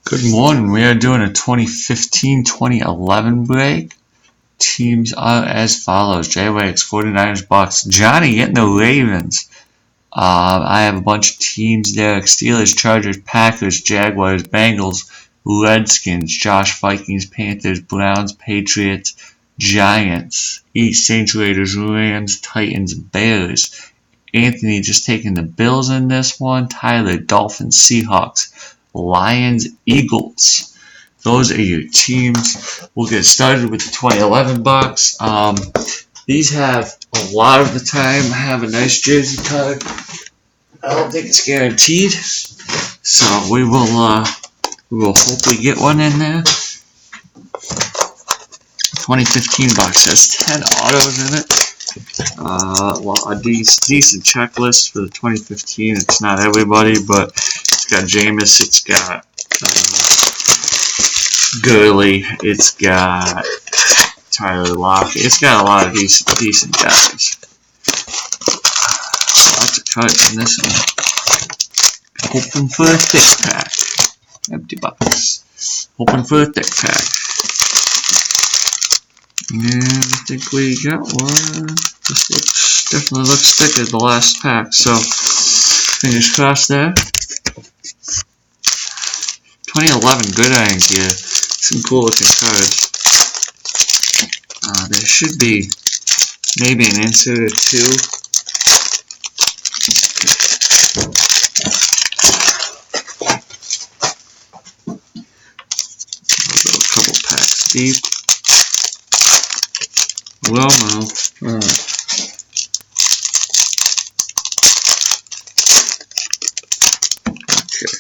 Good morning. We are doing a 2015-2011 break. Teams are as follows: J-Wags, 49ers, Bucks. Johnny getting the Ravens. I have a bunch of teams there: Steelers, Chargers, Packers, Jaguars, Bengals, Redskins, Josh, Vikings, Panthers, Browns, Patriots, Giants, East, Saints, Raiders, Rams, Titans, Bears. Anthony just taking the Bills in this one. Tyler, Dolphins, Seahawks, Lions, Eagles. Those are your teams. We'll get started with the 2011 box. These have a lot of the time have a nice jersey card. I don't think it's guaranteed, so we will hopefully get one in there. 2015 box has 10 autos in it. A decent checklist for the 2015. It's not everybody, but it's got Jameis, it's got Gurley, it's got Tyler Lockett. It's got a lot of decent guys. Lots of cards in this one. Hoping for a thick pack. Empty box. Hoping for a thick pack. And I think we got one. This definitely looks thicker than the last pack, so fingers crossed there. 2011 Gridiron gear. Some cool looking cards. There should be maybe an insert or two. We'll go a couple packs deep. Romo. Okay.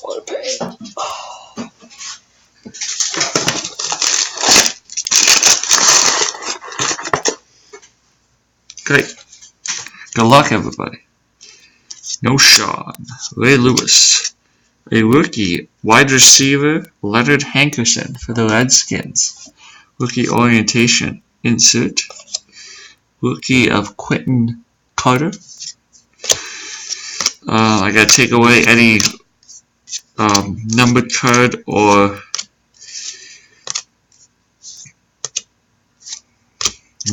What a pain. Okay. Good luck, everybody. No Sean. Ray Lewis. A rookie wide receiver, Leonard Hankerson for the Redskins. Rookie orientation, insert. Rookie of Quentin Carter. I gotta take away any numbered card or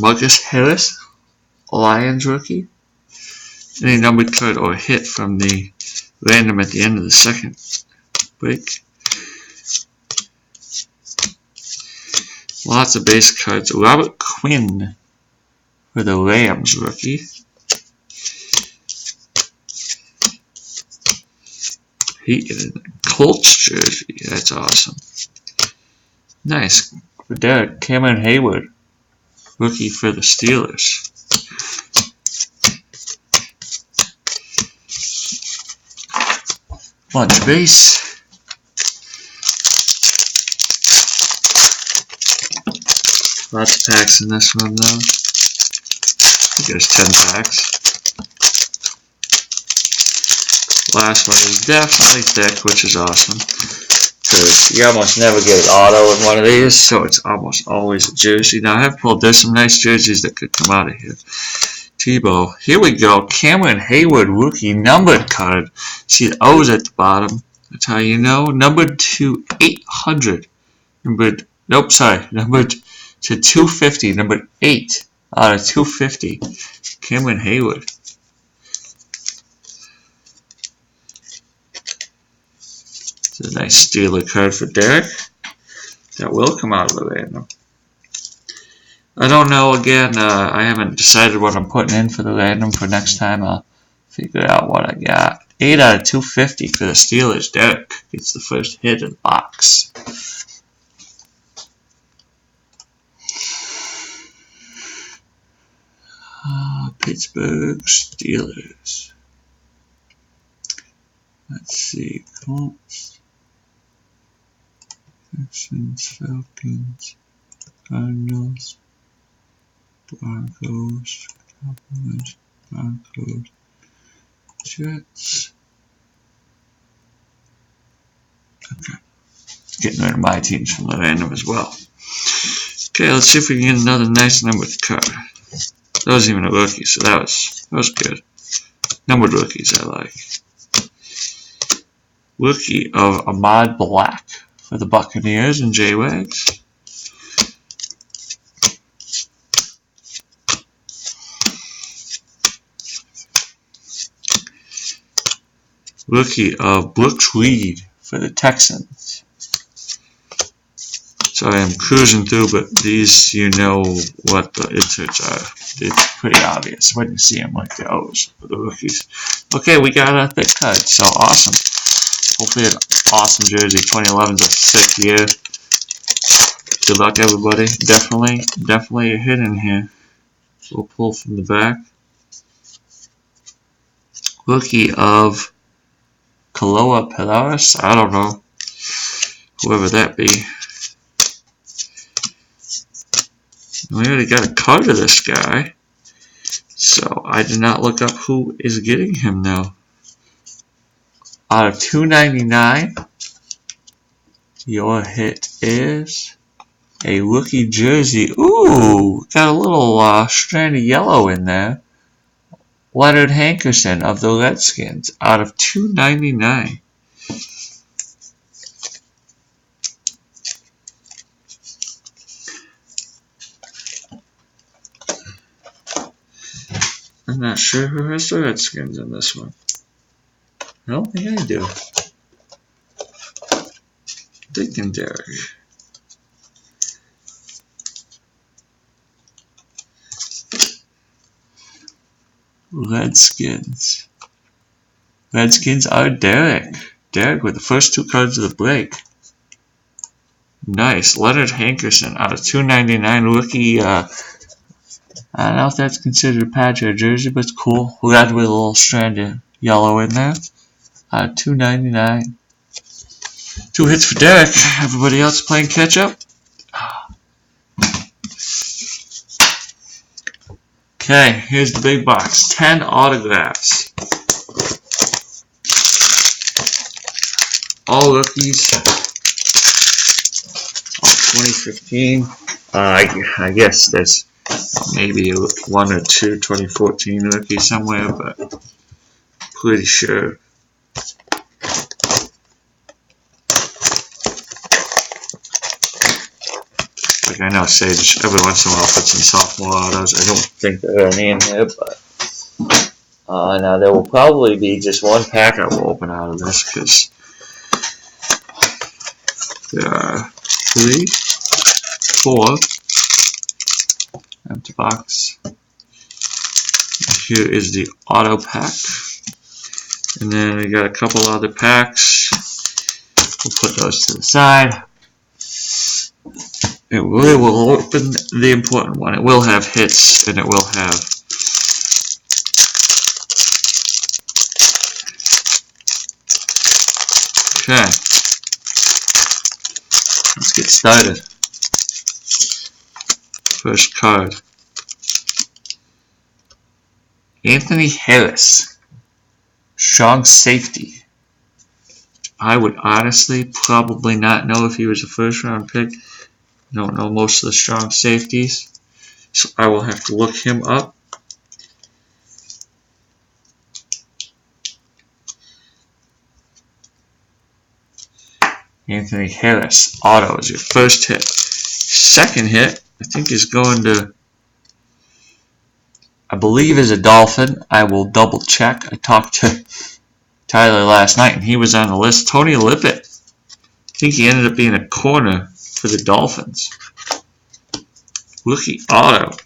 Marcus Harris, Lions rookie. Any numbered card or hit from the random at the end of the second break. Lots of base cards. Robert Quinn for the Rams rookie. He in a Colts jersey. That's awesome. Nice. For Derek, Cameron Hayward, rookie for the Steelers. Bunch base. Lots of packs in this one though. I think there's 10 packs. Last one is definitely thick, which is awesome. Because you almost never get an auto in one of these, so it's almost always a jersey. Now I have pulled, there's some nice jerseys that could come out of here. Tebow. Here we go. Cameron Hayward rookie numbered card. See the O's at the bottom. That's how you know. Numbered to 800. Numbered to 250. Numbered 8 out of 250. Cameron Hayward. It's a nice Steeler card for Derek. That will come out of the random. I don't know, again, I haven't decided what I'm putting in for the random for next time. I'll figure out what I got. 8 out of 250 for the Steelers. Derek gets the first hit in the box. Pittsburgh Steelers. Let's see. Colts. Texans, Falcons, Cardinals, Broncos, Cowboys, Broncos, Jets. Okay. Getting rid of my teams from the random as well. Okay, let's see if we can get another nice numbered card. That wasn't even a rookie, so that was good. Numbered rookies I like. Rookie of Ahmad Black for the Buccaneers and J-Wags. Rookie of Brooks Reed for the Texans. Sorry, I'm cruising through, but these, you know what the inserts are. It's pretty obvious when you see them like those for the rookies. Okay, we got a thick card, so awesome. Hopefully an awesome jersey. 2011 is a sick year. Good luck, everybody. Definitely a hit in here. So we'll pull from the back. Rookie of Kaloa Polaris. I don't know. Whoever that be. We already got a card of this guy. So I did not look up who is getting him now. Out of $2.99, your hit is a rookie jersey. Ooh, got a little strand of yellow in there. Leonard Hankerson of the Redskins out of $2.99. I'm not sure who has the Redskins in this one. I don't think I do. Thinking Derek. Redskins. Redskins are Derek. Derek with the first two cards of the break. Nice. Leonard Hankerson out of $2.99 rookie. I don't know if that's considered a patch or a jersey, but it's cool. Red with a little strand of yellow in there. Out of $2.99. 2 hits for Derek. Everybody else playing catch up. Okay, here's the big box. 10 autographs. All rookies. All 2015. I guess there's maybe 1 or 2 2014 rookies somewhere, but pretty sure. Like I know Sage every once in a while puts in sophomore autos. I don't think there are any in here, but now there will probably be just one pack I will open out of this because there are 3, 4 empty box. Here is the auto pack, and then we got a couple other packs. We'll put those to the side. It really will open the important one. It will have hits, and it will have okay. Let's get started. First card. Anthony Harris. Strong safety. I would honestly probably not know if he was a first round pick. Don't know most of the strong safeties, so I will have to look him up. Anthony Harris, auto is your first hit. Second hit, I think is going to, I believe is a Dolphin. I will double check. I talked to Tyler last night and he was on the list. Tony Lippett. I think he ended up being a corner for the Dolphins. Rookie auto.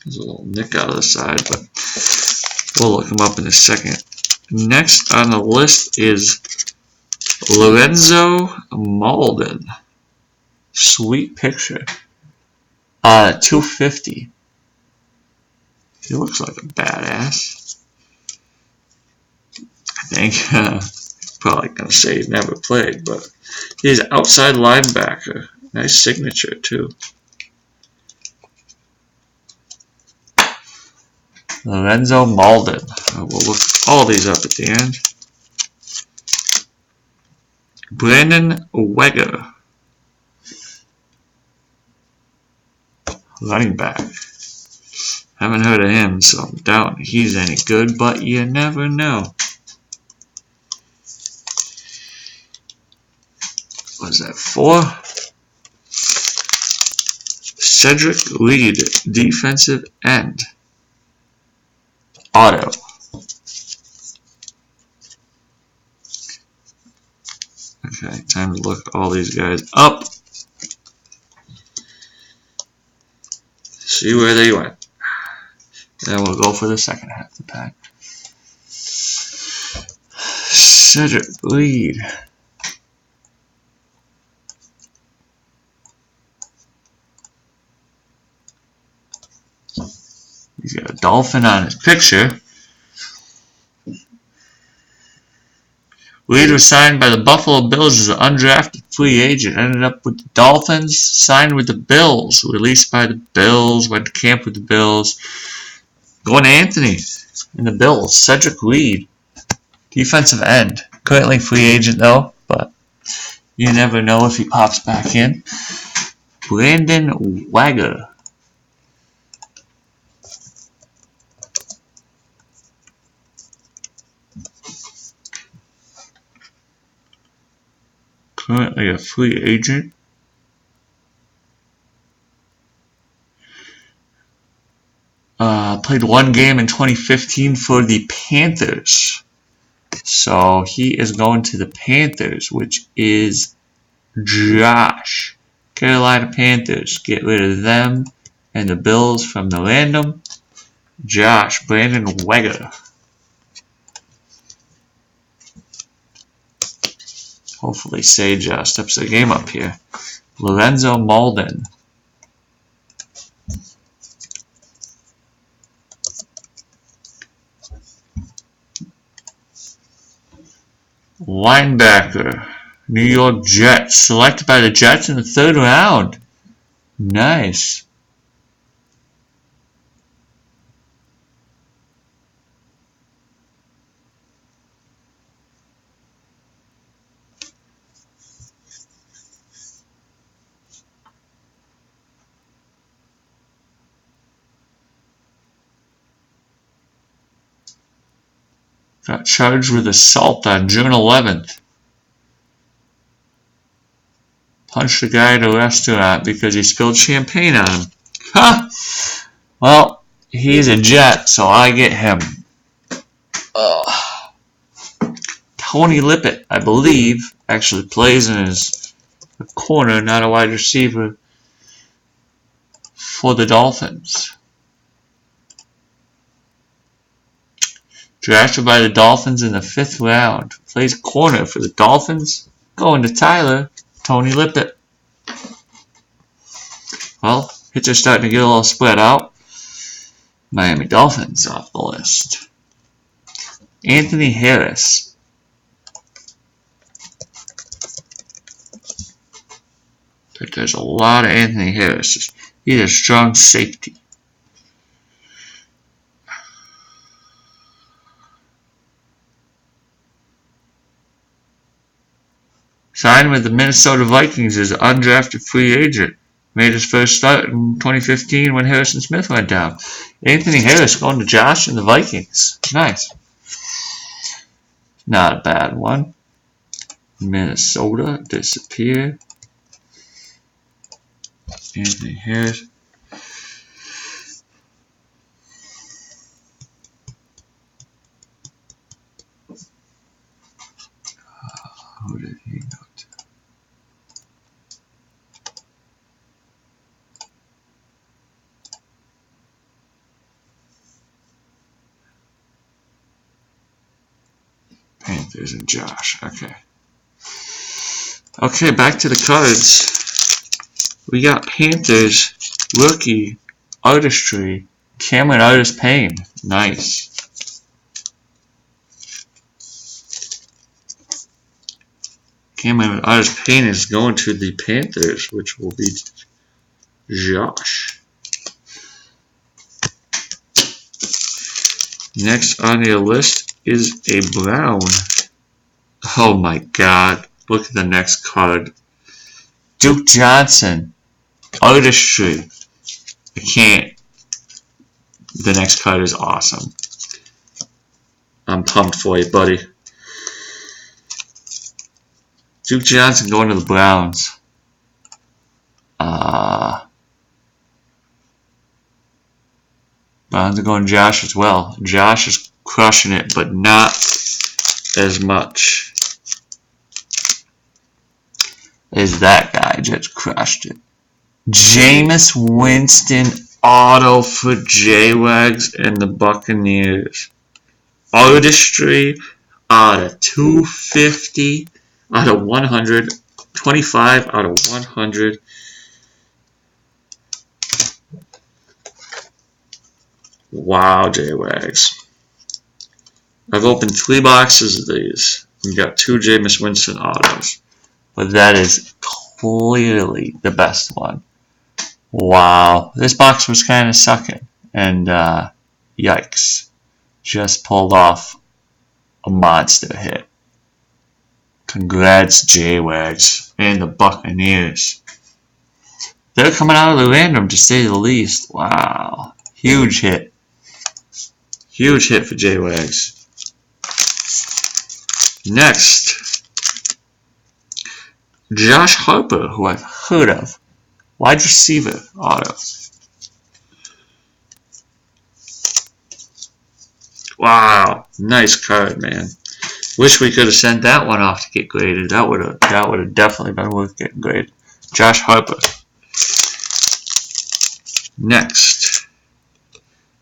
There's a little nick out of the side, but we'll look him up in a second. Next on the list is Lorenzo Malden. Sweet picture. 250. He looks like a badass. I think probably gonna say he's never played, but he's outside linebacker. Nice signature too. Lorenzo Malden. We'll look all these up at the end. Brandon Weger, running back. Haven't heard of him, so I'm doubting he's any good, but you never know. What's that for? Cedric Reed, defensive end. Auto. Okay, time to look all these guys up. See where they went. Then we'll go for the second half of the pack. Cedric Reed. He's got a dolphin on his picture. Reed was signed by the Buffalo Bills as an undrafted free agent. Ended up with the Dolphins, signed with the Bills, released by the Bills, went to camp with the Bills. Going to Anthony and the Bills. Cedric Reed, defensive end. Currently free agent though, but you never know if he pops back in. Brandon Weger. Currently a free agent. Played one game in 2015 for the Panthers. So he is going to the Panthers, which is Josh. Carolina Panthers. Get rid of them and the Bills from the random. Josh. Brandon Weger. Hopefully Sage steps the game up here. Lorenzo Malden. Linebacker. New York Jets. Selected by the Jets in the 3rd round. Nice. Got charged with assault on June 11th. Punched a guy at a restaurant because he spilled champagne on him. Huh! Well, he's a Jet, so I get him. Tony Lippett, I believe, actually plays in his corner, not a wide receiver, for the Dolphins. Drafted by the Dolphins in the 5th round. Plays corner for the Dolphins. Going to Tyler. Tony Lippett. Well, hits are starting to get a little spread out. Miami Dolphins off the list. Anthony Harris. I think there's a lot of Anthony Harris. He's a strong safety. Signed with the Minnesota Vikings as an undrafted free agent. Made his first start in 2015 when Harrison Smith went down. Anthony Harris going to Josh and the Vikings. Nice. Not a bad one. Minnesota disappear. Anthony Harris. Who did he go to? Panthers and Josh. Okay. Okay, back to the cards. We got Panthers, rookie, artistry, Cameron Artist Payne. Nice. Cameron Artist Payne is going to the Panthers, which will be Josh. Next on your list is a Brown. Oh my God. Look at the next card. Duke Johnson. Artistry. I can't. The next card is awesome. I'm pumped for you, buddy. Duke Johnson going to the Browns. Browns are going Josh as well. Josh is crushing it, but not as much as that guy just crushed it. Jameis Winston auto for J-Wags and the Buccaneers. Artistry out of 250, out of 100, 25 out of 100. Wow, J-Wags. I've opened 3 boxes of these and got 2 Jameis Winston autos. But that is clearly the best one. Wow. This box was kind of sucking. And yikes. Just pulled off a monster hit. Congrats, J-Wags and the Buccaneers. They're coming out of the random, to say the least. Wow. Huge hit. Huge hit for J-Wags. Next, Josh Harper, who I've heard of. Wide receiver auto. Wow, nice card, man. Wish we could have sent that one off to get graded. That would have definitely been worth getting graded. Josh Harper. Next,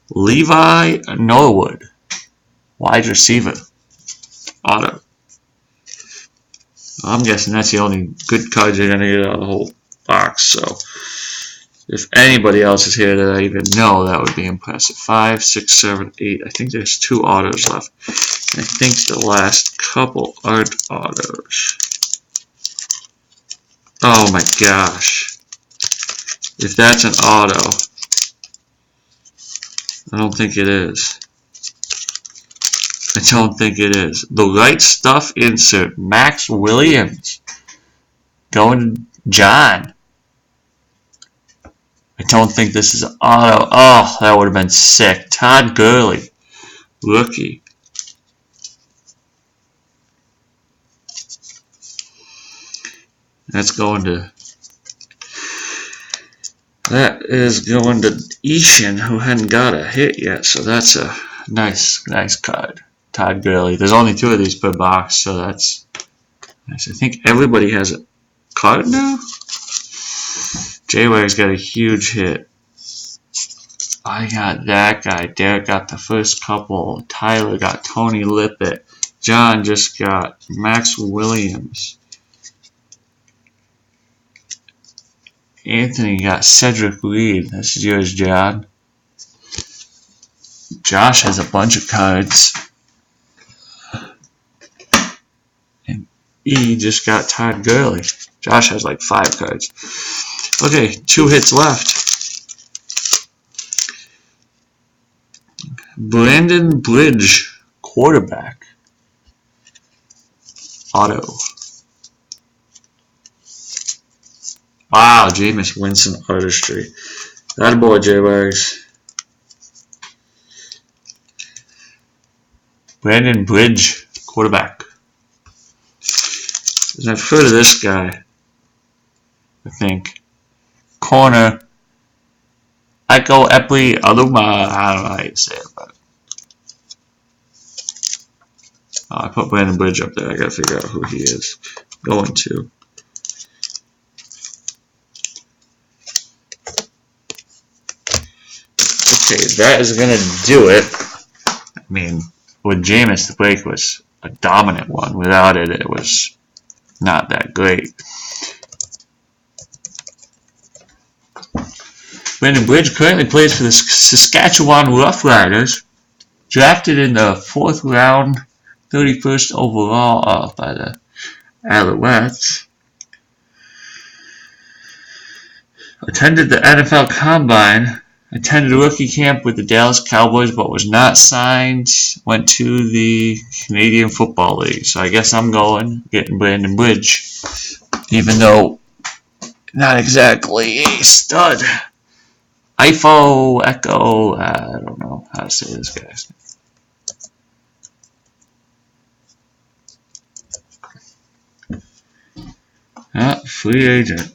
Levi Norwood, wide receiver auto. I'm guessing that's the only good card you're gonna get out of the whole box. So, if anybody else is here that I even know, that would be impressive. 5, 6, 7, 8. I think there's 2 autos left. I think the last couple aren't autos. Oh my gosh. If that's an auto, I don't think it is. I don't think it is. The Right Stuff insert. Max Williams. Going to John. I don't think this is an auto. Oh, that would have been sick. Todd Gurley. Rookie. That's going to... That is going to Ishan, who hadn't got a hit yet. So that's a nice card. Todd Gurley. There's only 2 of these per box, so that's nice. I think everybody has a card now. J-Wag's got a huge hit. I got that guy. Derek got the first couple. Tyler got Tony Lippett. John just got Max Williams. Anthony got Cedric Reed. This is yours, John. Josh has a bunch of cards. And E just got Todd Gurley. Josh has like 5 cards. Okay, 2 hits left. Brandon Bridge, quarterback. Auto. Wow, Jameis Winston artistry. That boy, J-Wags. Brandon Bridge, quarterback. And I've heard of this guy, I think. Corner. Echo Epley Aluma. I don't know how you say it, but. I put Brandon Bridge up there. I gotta figure out who he is. Going to. Okay, that is going to do it. I mean, with Jameis, the break was a dominant one. Without it, it was not that great. Brandon Bridge currently plays for the Saskatchewan Roughriders. Drafted in the 4th round, 31st overall by the Alouettes. Attended the NFL Combine Attended rookie camp with the Dallas Cowboys, but was not signed. Went to the Canadian Football League. So I guess I'm getting Brandon Bridge. Even though not exactly a stud. Echo, I don't know how to say this guy's name. Free agent.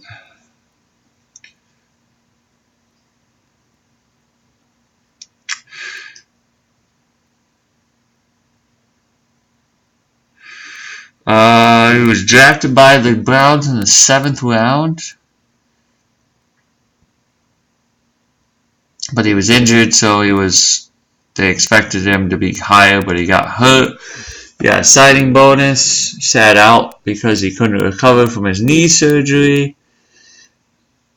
He was drafted by the Browns in the 7th round. But he was injured, so they expected him to be higher, but he got hurt. He got a signing bonus. He sat out because he couldn't recover from his knee surgery.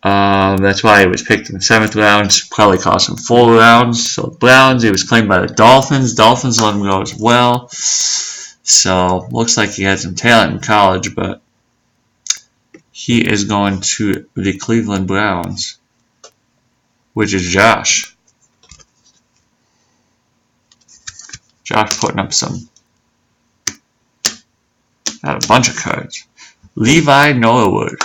That's why he was picked in the 7th round. Probably cost him 4 rounds. So the Browns, he was claimed by the Dolphins. Dolphins let him go as well. So looks like he had some talent in college, but he is going to the Cleveland Browns, which is Josh. Josh putting up got a bunch of cards. Levi Norwood.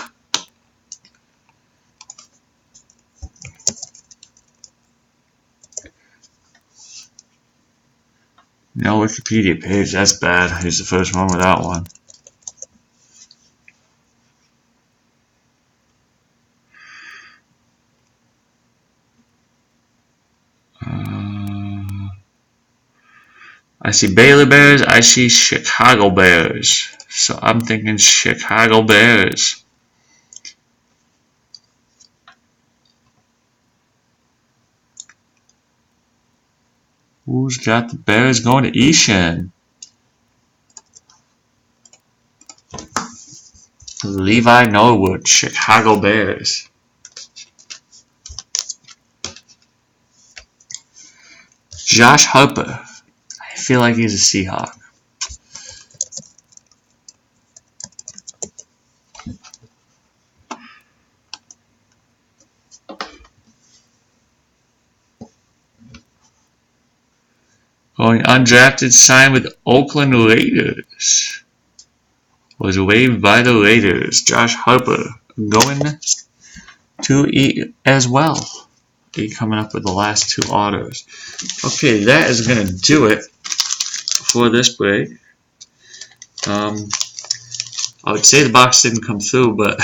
No Wikipedia page, that's bad. He's the first one without one. I see Baylor Bears, I see Chicago Bears. So I'm thinking Chicago Bears. Who's got the Bears going to Ishan? Levi Norwood, Chicago Bears. Josh Harper. I feel like he's a Seahawk. Going undrafted, signed with Oakland Raiders. Was waived by the Raiders. Josh Harper going to E as well. E coming up with the last 2 autos. Okay, that is going to do it for this break. I would say the box didn't come through, but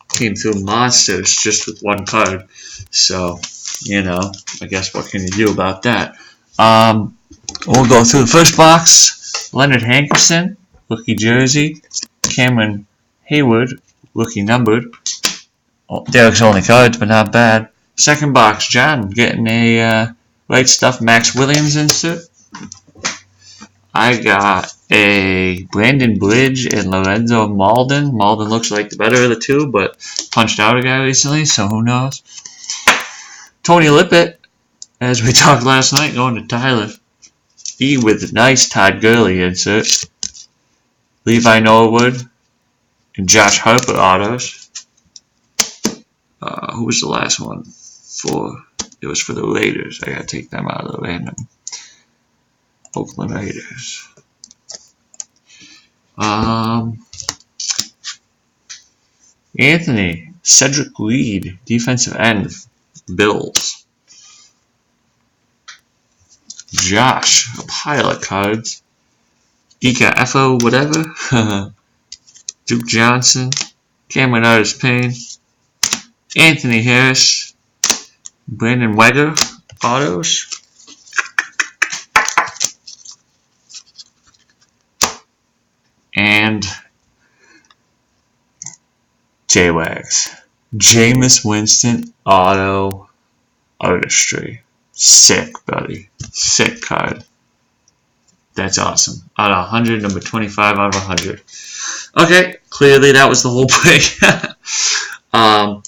came through monsters just with 1 card. So, I guess what can you do about that? We'll go through the first box. Leonard Hankerson, rookie jersey. Cameron Hayward, rookie numbered. Derek's only cards, but not bad. Second box, John getting a Right Stuff Max Williams insert. I got a Brandon Bridge and Lorenzo Malden. Malden looks like the better of the 2, but punched out a guy recently, so who knows. Tony Lippett, as we talked last night, going to Tyler. E with a nice Todd Gurley insert. Levi Norwood and Josh Harper autos. Who was the last one? It was for the Raiders. I gotta take them out of the random. Oakland Raiders. Anthony Cedric Reed, defensive end, Bills. Josh, a pile of cards. Ika Efo, whatever. Duke Johnson, Cameron Artis Payne, Anthony Harris, Brandon Weger, autos. And J-Wags. Jameis Winston, auto artistry. Sick, buddy. Sick card. That's awesome. Out of 100, number 25 out of 100. Okay, clearly that was the whole break. I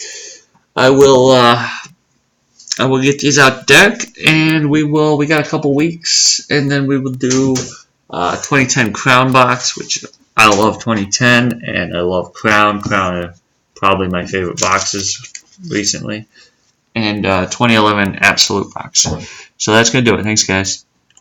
will get these out deck, and we got a couple weeks, and then we will do 2010 Crown box, which I love 2010, and I love Crown. Crown are probably my favorite boxes recently. and 2011 Absolute Box. So that's going to do it. Thanks, guys.